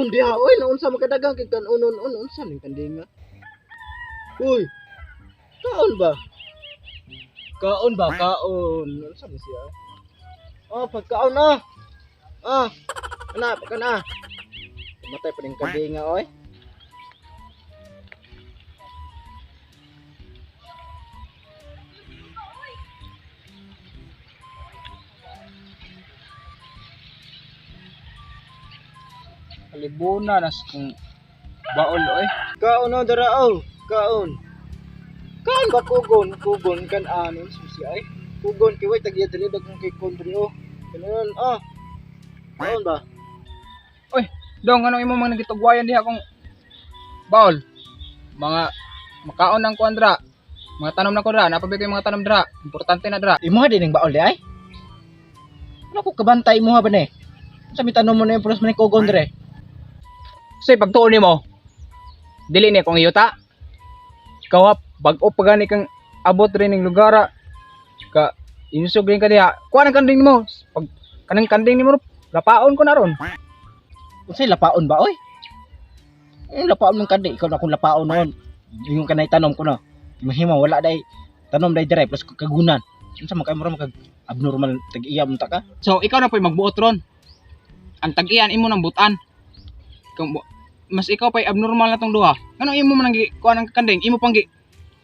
Kaon diha oy, naunsa makadagang kay kanunon unsa ning kandinga. Uy. Kaon ba? Kaon ba? Kaon. Unsa man siya? Oh, pagkaon na. Pagka na. Matay pa ning kandinga oy. Kalibuna nas kung baol oy. Kaon na darao. Kaon. Kaon ba kugon kan anon susi ay. Kugon kay way tagya diri dagang kay kondri oh. Kanon Kaon ba? Oy, dong ano imo mga nagitugwayan diha kung baol. Mga makaon ng kuandra. Mga tanom na ko dra, napabigay mga tanom dra. Importante na dra. Imo din ning baol di ay. Ano ko kabantay mo ha ba ni? Sa mi tanom mo na yung pros man kugon dire. Say pagtuon nimo. Dili ni kong iyuta. Kawap bag-o pa gani kang abot rin ning lugara. Ka insug rin ka diha. Kuha ng kanding nimo. Pag kanang kanding nimo lapaon ko na ron. Unsay lapaon ba oy? Lapaon mong kandi, ikaw na akong lapaon noon. Yung kanay tanom ko na. Mahima wala day tanom day dire plus kagunan. Unsa man kay mo kag abnormal tag-iyam ta ka? So ikaw na po'y magbuot ron. Ang tag-iyan imo nang butan. Kung mas ikaw pa'y abnormal na tong duha. Ano imo man kuha ng kanding, imo pang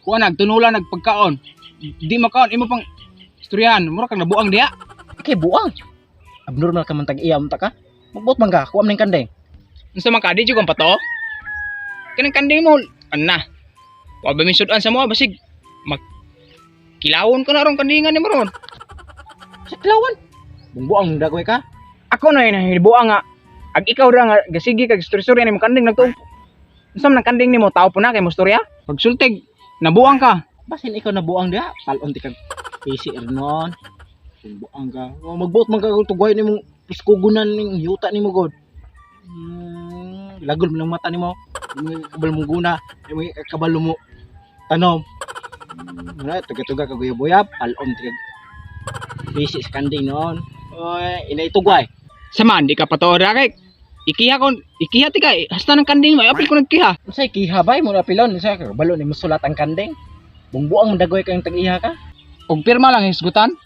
kuha nagtunulan nagpagkaon. Di makaon imo pang istoryahan, mura kang nabuang diha. Okay, buang. Abnormal ka man tag-iyam ta ka. Magbuot man ka, kuha man ning kanding. Unsa man ka di jud kang pato? Kanang kanding mo ana. Wa ba misudan sa mo basig kilawon ko na ron kandingan ni mo ron. Sa klawan. Bungbuang dagoy ka. Ako na yun hibuang nga. Ag ikaw ra nga gasigi kag istorya nimo kanding nagtuog. Unsa man ang kanding nimo tao po na kay mustorya? Pag sultig nabuang ka. Basin ikaw na buang diha, palon ti kag PCR noon. Bungbuang ka. Magbuot man ka tugay nimo iskugunan ning yuta nimo god. Lagol mo ng mata nimo. Kabal mong guna, kabalo mo tanom. Wala, tuga-tuga kaguyab-uyab, palon ti kag basic kanding noon. Oy, inay tugay. Saman di ka pato ra kay ikiha ti ka hasta ng kanding mo apil ko nagkiha. Unsay kiha bay mo apilon sa kabalo ni musulat ang kanding. Bungbuang dagoy kayong tag-iha ka. Og pirma lang hisgutan.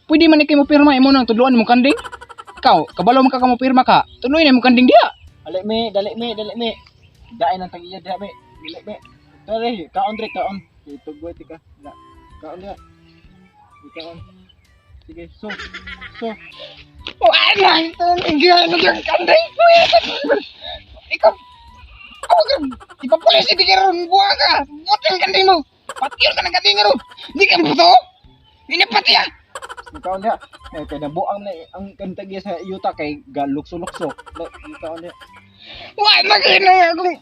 Pwede man ikay mo pirma imo nang tudloan mo kanding. Ikaw, kabalo man ka mo pirma ka. Tudloy na mo kanding diha. Dali me. Daay nang tag-iya diha me. Dili me. Dali, kaon dire kaon. Tugoy ti ka. Kaon diha. Kaon. Sige, so. Wala ito nagkiha ng kanding. Ikaw, ipapulis hindi ka ron buha ka. Butin kanding mo. Patiyon ka ng kanding ron. Hindi ka mo to. Hindi pati ah. Kaon diha. Kay nabuang na ang kantagya sa yuta kay galukso-lukso. Kaon diha. Wala kina nga kung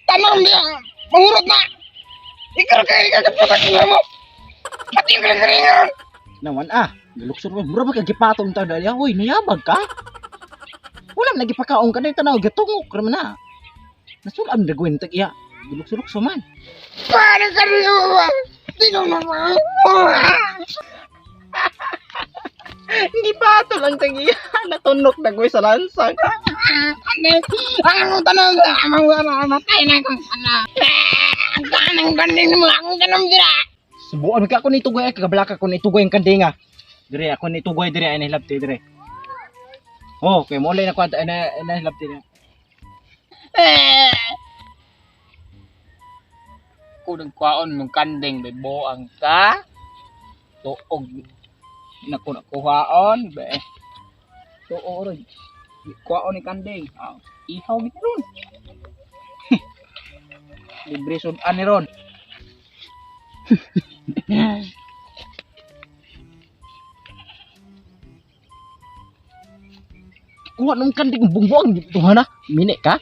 tanong niya. Mahurot na. Ikaw kayo kakapatak mo. Patiyon ka ng kanding ron. Nawan galukso mo. Mura ba kag gipatong ta dali? Hoy, nayabag ka. Wala man nagipakaon ka na tanaw gatungok ra man na. Nasulam dagwin tag iya. Galukso-lukso man. Paano ka niyo? Di naman Hindi pa ito lang tagiya. Natunok na ko sa lansang. Ang tanong matay na kung ano. Ang tanong kanding mo. Ang tanong dira. Subuan ka ako nitugoy. Kabalaka ko nitugoy ang kandinga. Dire ako nitugoy dire. Ay nahilabti dire. Oh, kay mulay na kwanta. Ay nahilabti dire. Kung nagkwaon mong kanding, bebo ang ka. Tuog. Nakuhaon. Tuog rin. Kwaon ni kanding. Ihaw ni ron. Libre sudan ni ron. Kuha nung kanding bungbuang. Tuhan na. Minik ka.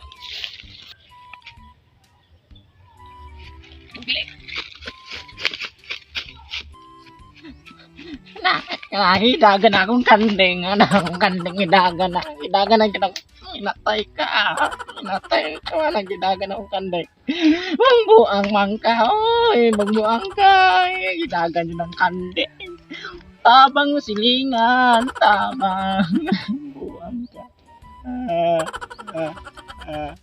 Hidagan akong kanding. Akong kanding hidagan na. Hidagan ang kinang inatay ka. Inatay ka. Walang hidagan akong kanding. Bangbuang mangka. Oy, bangbuang ka. Hidagan yun ang kanding. Tabang silingan. Tabang. Bangbuang ka. Ah, ah.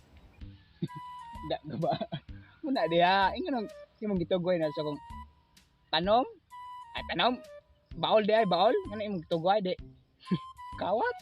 Da ba? Muna diha, ingon imong gitugoy na sa kong tanom. Ay tanom. Baol di ay baol. Ngano imong gitugoy di. Kawat.